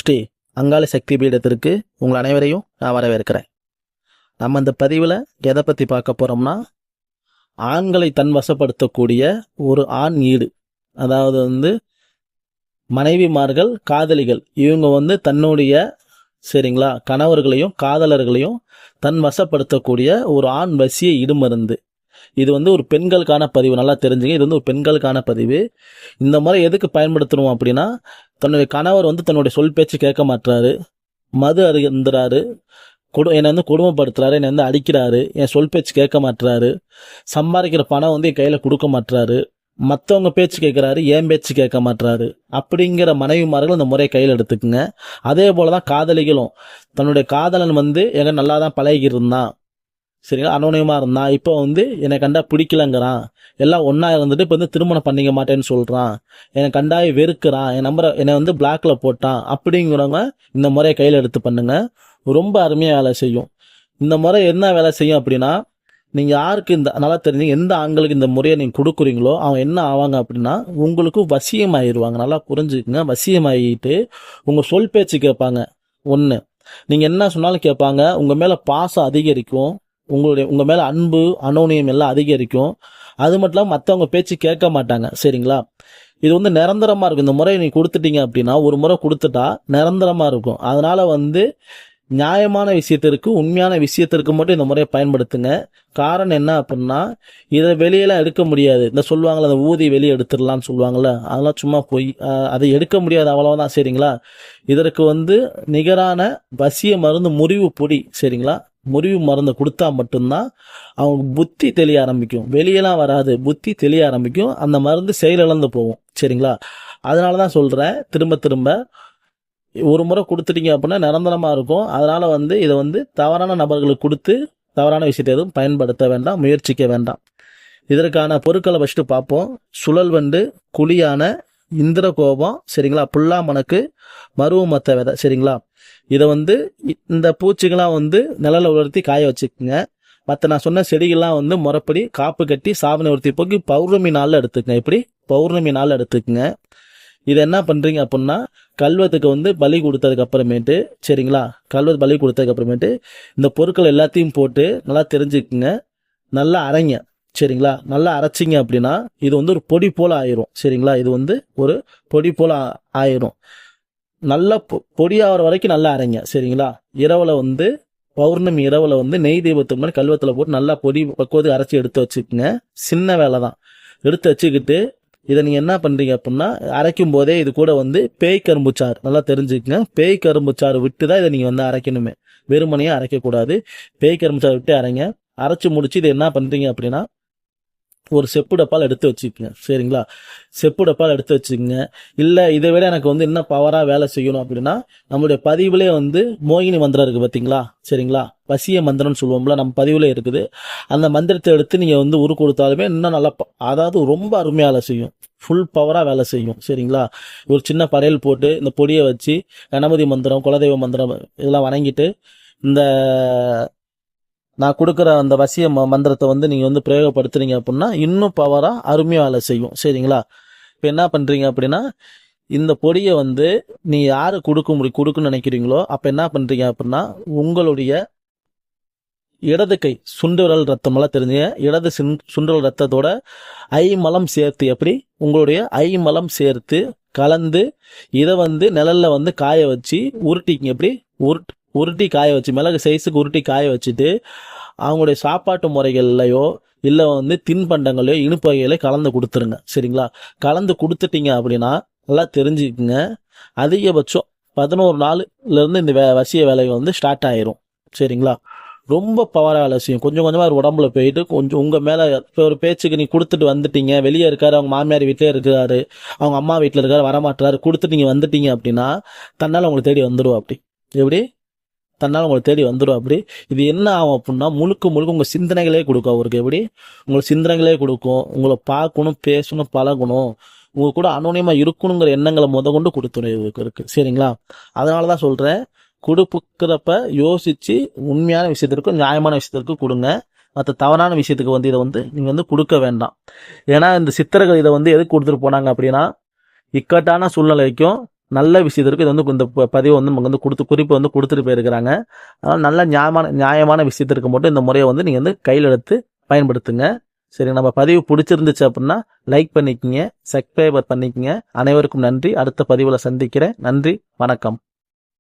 ஸ்ரீ அங்காள சக்தி பீடத்திற்கு உங்கள் அனைவரையும் நான் வரவேற்கிறேன். நம்ம இந்த பதிவில் எதை பற்றி பார்க்க போகிறோம்னா, ஆண்களை தன் வசப்படுத்தக்கூடிய ஒரு ஆண் ஈடு, அதாவது மனைவிமார்கள், காதலிகள், இவங்க தன்னுடைய சரிங்களா கணவர்களையும் காதலர்களையும் தன் வசப்படுத்தக்கூடிய ஒரு ஆண் வசிய இடுமருந்து. இது ஒரு பெண்களுக்கான பதிவு, நல்லா தெரிஞ்சுங்க. இது ஒரு பெண்களுக்கான பதிவு. இந்த முறை எதுக்கு பயன்படுத்தணும் அப்படின்னா, தன்னுடைய கணவர் தன்னுடைய சொல் பேச்சு கேட்க மாட்டாரு, மது அருந்துறாரு, என்னை கொடுமைப்படுத்துறாரு, என்னை அடிக்கிறாரு, என் சொல் பேச்சு கேட்க மாட்டுறாரு, சம்பாதிக்கிற பணம் என் கையில் கொடுக்க மாட்டுறாரு, மற்றவங்க பேச்சு கேட்குறாரு, என் பேச்சு கேட்க மாட்டுறாரு அப்படிங்கிற மனைவிமார்கள் இந்த முறையை கையில் எடுத்துக்குங்க. அதே போல தான் காதலிகளும் தன்னுடைய காதலன் எங்க நல்லா தான் பழகிட்டு இருந்தான், சரிங்களா, அனோனியமாக இருந்தான், இப்போ என்னை கண்டா பிடிக்கலங்கிறான், எல்லாம் ஒன்றா இருந்துட்டு இப்போ திருமணம் பண்ணிக்க மாட்டேன்னு சொல்கிறான், என்னை கண்டாய் வெறுக்கிறான், என் நம்பரை என்னை பிளாக்ல போட்டான் அப்படிங்கிறவங்க இந்த முறையை கையில் எடுத்து பண்ணுங்க. ரொம்ப அருமையாக வேலை செய்யும். இந்த முறை என்ன வேலை செய்யும் அப்படின்னா, நீங்கள் யாருக்கு நல்லா தெரிஞ்சு எந்த ஆண்களுக்கு இந்த முறையை நீங்கள் கொடுக்குறீங்களோ அவங்க என்ன ஆவாங்க அப்படின்னா, உங்களுக்கு வசியமாயிருவாங்க. நல்லா புரிஞ்சுக்குங்க. வசியமாகிட்டு உங்கள் சொல் பேச்சு கேட்பாங்க. ஒன்று, நீங்கள் என்ன சொன்னாலும் கேட்பாங்க. உங்கள் மேலே பாசம் அதிகரிக்கும், உங்கள் மேலே அன்பு அனோனியம் எல்லாம் அதிகரிக்கும். அது மட்டும் இல்லாமல் மற்றவங்க பேச்சு கேட்க மாட்டாங்க, சரிங்களா. இது நிரந்தரமாக இருக்கும். இந்த முறையை நீங்கள் கொடுத்துட்டீங்க அப்படின்னா, ஒரு முறை கொடுத்துட்டா நிரந்தரமாக இருக்கும். அதனால் நியாயமான விஷயத்திற்கு, உண்மையான விஷயத்திற்கு மட்டும் இந்த முறையை பயன்படுத்துங்க. காரணம் என்ன அப்படின்னா, இதை வெளியெல்லாம் எடுக்க முடியாது. இந்த சொல்லுவாங்களே, அந்த ஊதி வெளியே எடுத்துடலாம்னு சொல்லுவாங்கள்ல, அதெல்லாம் சும்மா போய் அதை எடுக்க முடியாது, அவ்வளோதான், சரிங்களா. இதற்கு நிகரான வசிய மருந்து முறிவு பொடி, சரிங்களா, முறிவு மருந்து கொடுத்தா மட்டும்தான் அவங்க புத்தி தெளிய ஆரம்பிக்கும். வெளியெல்லாம் வராது, புத்தி தெளிய ஆரம்பிக்கும். அந்த மருந்து செயலிழந்து போகும், சரிங்களா. அதனால தான் சொல்கிறேன், திரும்ப திரும்ப ஒரு முறை கொடுத்துட்டீங்க அப்படின்னா நிரந்தரமாக இருக்கும். அதனால் இதை தவறான நபர்களுக்கு கொடுத்து தவறான விஷயத்தை எதுவும் பயன்படுத்த வேண்டாம், முயற்சிக்க வேண்டாம். இதற்கான பொருட்களை வச்சுட்டு பார்ப்போம். சுழல் வண்டு, குழியான, இந்திர கோபம், சரிங்களா, புல்லாமணக்கு, மருவமத்த விதை, சரிங்களா. இதை இந்த பூச்சிகள்லாம் நிழல உலர்த்தி காய வச்சுக்கோங்க. மற்ற நான் சொன்ன செடிகள்லாம் முறைப்படி காப்பு கட்டி சாபனை உறுத்தி போக்கி பௌர்ணமி நாளில் எடுத்துக்கங்க. இப்படி பௌர்ணமி நாளில் எடுத்துக்கங்க. இதை என்ன பண்ணுறீங்க அப்படின்னா, கல்வத்துக்கு பலி கொடுத்ததுக்கு அப்புறமேட்டு, சரிங்களா, கல்வத்து பலி கொடுத்ததுக்கு அப்புறமேட்டு இந்த பொருட்கள் எல்லாத்தையும் போட்டு நல்லா தெரிஞ்சுக்குங்க. நல்லா அரைங்க, சரிங்களா. நல்லா அரைச்சிங்க அப்படின்னா இது ஒரு பொடி போல் ஆயிரும், சரிங்களா. இது ஒரு பொடி போல் ஆயிரும். நல்லா பொடியாகிற வரைக்கும் நல்லா அரைங்க, சரிங்களா. இரவில் பௌர்ணமி இரவில் நெய் தீபத்துக்கு முன்னாடி கல்வத்தில் போட்டு நல்லா பொடி பக்குவத்துக்கு அரைச்சி எடுத்து வச்சுக்கோங்க. சின்ன வேலை தான். எடுத்து வச்சுக்கிட்டு இதை நீங்கள் என்ன பண்ணுறீங்க அப்படின்னா, அரைக்கும் போதே இது கூட பேய் கரும்புச்சாறு, நல்லா தெரிஞ்சுக்கங்க. பேய் கரும்புச்சாறு விட்டு தான் இதை நீங்கள் அரைக்கணுமே, வெறுமனையாக அரைக்கக்கூடாது. பேய் கரும்புச்சாறு விட்டு அரைங்க. அரைச்சி முடிச்சு இதை என்ன பண்ணுறீங்க அப்படின்னா, ஒரு செப்பு டப்பால் எடுத்து வச்சுக்கோங்க, சரிங்களா. செப்பு டப்பால் எடுத்து வச்சுக்கோங்க. இல்லை இதை விட எனக்கு இன்னும் பவராக வேலை செய்யணும் அப்படின்னா, நம்மளுடைய பதிவுலேயே மோகினி மந்திரம் இருக்குது பார்த்தீங்களா, சரிங்களா. வசிய மந்திரம்னு சொல்லுவோம்ல, நம்ம பதிவுலே இருக்குது. அந்த மந்திரத்தை எடுத்து நீங்கள் உரு கொடுத்தாலுமே இன்னும் நல்லா, அதாவது ரொம்ப அருமையாக வேலை செய்யும், ஃபுல் பவராக வேலை செய்யும், சரிங்களா. ஒரு சின்ன படையல் போட்டு இந்த பொடியை வச்சு கணபதி மந்திரம், குலதெய்வ மந்திரம் இதெல்லாம் வணங்கிட்டு இந்த நான் கொடுக்குற அந்த வசிய மந்திரத்தை நீங்கள் பிரயோகப்படுத்துறீங்க அப்படின்னா இன்னும் பவராக அருமையாக வேலை செய்யும், சரிங்களா. இப்போ என்ன பண்ணுறீங்க அப்படின்னா, இந்த பொடியை நீ யாரு கொடுக்குன்னு நினைக்கிறீங்களோ அப்போ என்ன பண்ணுறீங்க அப்படின்னா, உங்களுடைய இடது கை சுண்டுவிரல் ரத்தமெல்லாம் தெரிஞ்சுங்க. இடது சுண்டுவிரல் ரத்தத்தோட ஐமலம் சேர்த்து, எப்படி உங்களுடைய ஐமலம் சேர்த்து கலந்து இதை நிழல்ல காய வச்சு உருட்டிங்க. எப்படி உருட்டி காய வச்சு, மிளகு சைஸுக்கு உருட்டி காய வச்சுட்டு அவங்களுடைய சாப்பாட்டு முறைகள்லையோ இல்லை தின்பண்டங்களையோ இனிப்பு வகைகளை கலந்து கொடுத்துருங்க, சரிங்களா. கலந்து கொடுத்துட்டீங்க அப்படின்னா நல்லா தெரிஞ்சுக்குங்க, அதிகபட்சம் 11 நாள்லேருந்து இந்த வசிய வேலைகள் ஸ்டார்ட் ஆயிரும், சரிங்களா. ரொம்ப பவராக வேலை செய்யும். கொஞ்சம் கொஞ்சமாக உடம்புல போயிட்டு கொஞ்சம் உங்கள் மேலே, இப்போ ஒரு பேச்சுக்கு நீ கொடுத்துட்டு வந்துட்டீங்க, வெளியே இருக்காரு, அவங்க மாமியார் வீட்டிலே இருக்காரு, அவங்க அம்மா வீட்டில் இருக்காரு, வரமாட்டாரு, கொடுத்துட்டு நீங்கள் வந்துட்டீங்க அப்படின்னா தன்னால் உங்களுக்கு தேடி வந்துடும். அப்படி எப்படி தன்னால் உங்களை தேடி வந்துடும். அப்படி இது என்ன ஆகும் அப்படின்னா, முழுக்க உங்கள் சிந்தனைகளே கொடுக்கும் அவருக்கு. எப்படி உங்களுக்கு சிந்தனைகளே கொடுக்கும், உங்களை பார்க்கணும், பேசணும், பழகணும், உங்க கூட அனோனியமாக இருக்கணுங்கிற எண்ணங்களை கொண்டு கொடுத்துடும் இருக்கு, சரிங்களா. அதனால தான் சொல்கிறேன், கொடுக்குறப்ப யோசிச்சு உண்மையான விஷயத்திற்கும் நியாயமான விஷயத்திற்கும் கொடுங்க. மற்ற தவறான விஷயத்துக்கு இதை நீங்கள் கொடுக்க வேண்டாம். ஏன்னா இந்த சித்தர்கள் இதை எதுக்கு கொடுத்துட்டு போனாங்க அப்படின்னா, இக்கட்டான சூழ்நிலைக்கும் நல்ல விஷயத்திற்கு இது வந்து இந்த பதிவை வந்து நமக்கு வந்து குறிப்பு வந்து கொடுத்துட்டு போயிருக்கிறாங்க. அதனால் நல்ல நியாயமான விஷயத்திற்கு மட்டும் இந்த முறையை வந்து நீங்கள் வந்து கையில் எடுத்து பயன்படுத்துங்க. சரி, நம்ம பதிவு பிடிச்சிருந்துச்சு அப்படின்னா லைக் பண்ணிக்கங்க, சப்ஸ்கிரைபர் பண்ணிக்கங்க. அனைவருக்கும் நன்றி. அடுத்த பதிவில் சந்திக்கிறேன். நன்றி, வணக்கம்.